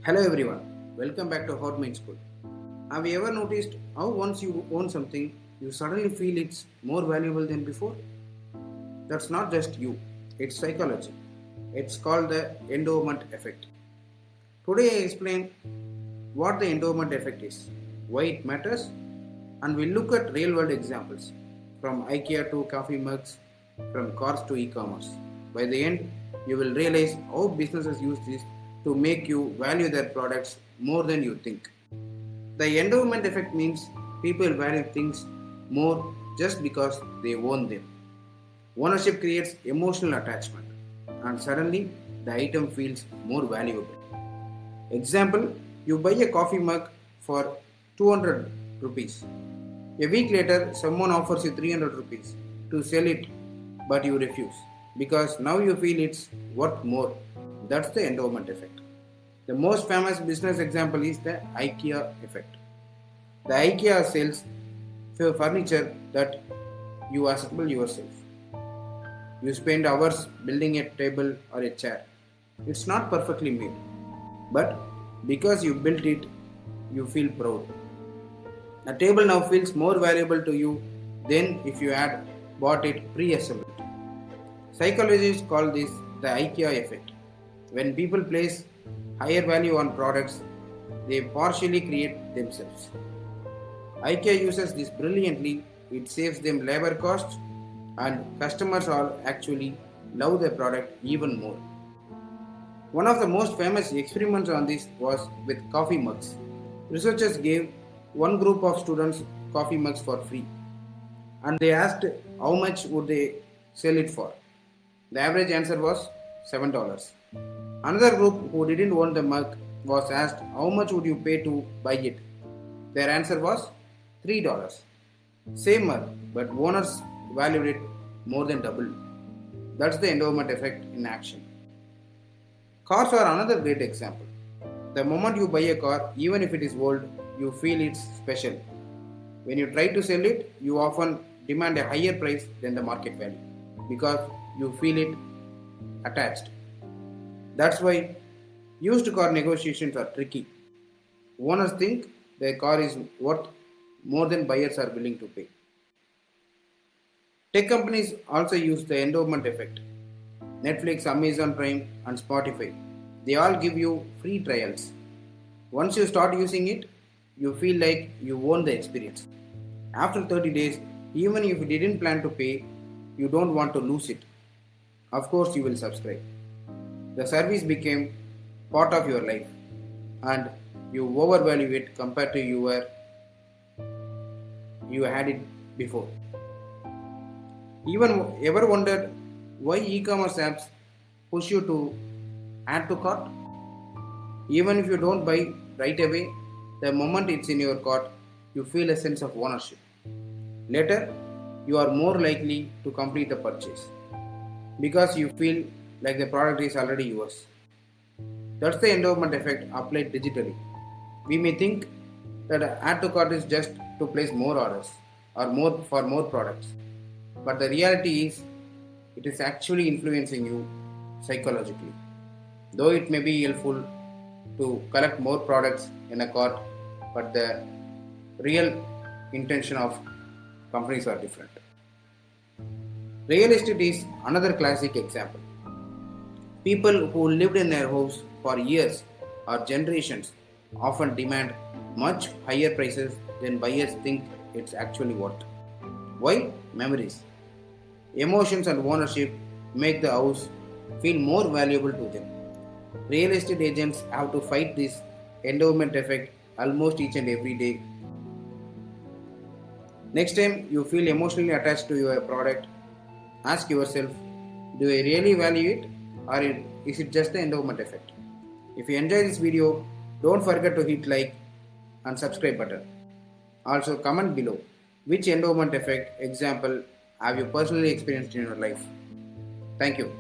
Hello everyone, welcome back to Hot Mind School. Have you ever noticed how once you own something, you suddenly feel it's more valuable than before? That's not just you, it's psychology. It's called the endowment effect. Today I explain what the endowment effect is, why it matters, and we'll look at real world examples from IKEA to coffee mugs, from cars to e commerce. By the end, you will realize how businesses use this to make you value their products more than you think. The endowment effect means people value things more just because they own them. Ownership creates emotional attachment, and suddenly the item feels more valuable. Example, you buy a coffee mug for 200 rupees. A week later, someone offers you 300 rupees to sell it, but you refuse because now you feel it's worth more. That's the endowment effect. The most famous business example is the IKEA effect. The IKEA sells furniture that you assemble yourself. You spend hours building a table or a chair. It's not perfectly made, but because you built it, you feel proud. A table now feels more valuable to you than if you had bought it pre-assembled. Psychologists call this the IKEA effect. When people place higher value on products, they partially create themselves. IKEA uses this brilliantly. It saves them labor costs, and customers are actually love the product even more. One of the most famous experiments on this was with coffee mugs. Researchers gave one group of students coffee mugs for free, and they asked how much would they sell it for. The average answer was $7. Another group who didn't own the mug was asked how much would you pay to buy it. Their answer was $3. Same mug, but owners valued it more than double. That's the endowment effect in action. Cars are another great example. The moment you buy a car, even if it is old, you feel it's special. When you try to sell it, you often demand a higher price than the market value because you feel it attached. That's why used car negotiations are tricky. Owners think their car is worth more than buyers are willing to pay. Tech companies also use the endowment effect. Netflix, Amazon Prime, and Spotify. They all give you free trials. Once you start using it, you feel like you own the experience. After 30 days, even if you didn't plan to pay, you don't want to lose it. Of course, you will subscribe. The service became part of your life and you overvalue it compared to you had it before. Even ever wondered why e-commerce apps push you to add to cart? Even if you don't buy right away, the moment it's in your cart, you feel a sense of ownership. Later, you are more likely to complete the purchase because you feel like the product is already yours. That's the endowment effect applied digitally. We may think that add to cart is just to place more orders or more for more products. But the reality is it is actually influencing you psychologically. Though it may be helpful to collect more products in a cart, but the real intention of companies are different. Real estate is another classic example. People who lived in their house for years or generations often demand much higher prices than buyers think it's actually worth. Why? Memories. Emotions and ownership make the house feel more valuable to them. Real estate agents have to fight this endowment effect almost each and every day. Next time you feel emotionally attached to your product, ask yourself, do I really value it or is it just the endowment effect? If you enjoy this video, don't forget to hit like and subscribe button. Also comment below which endowment effect example have you personally experienced in your life. Thank you.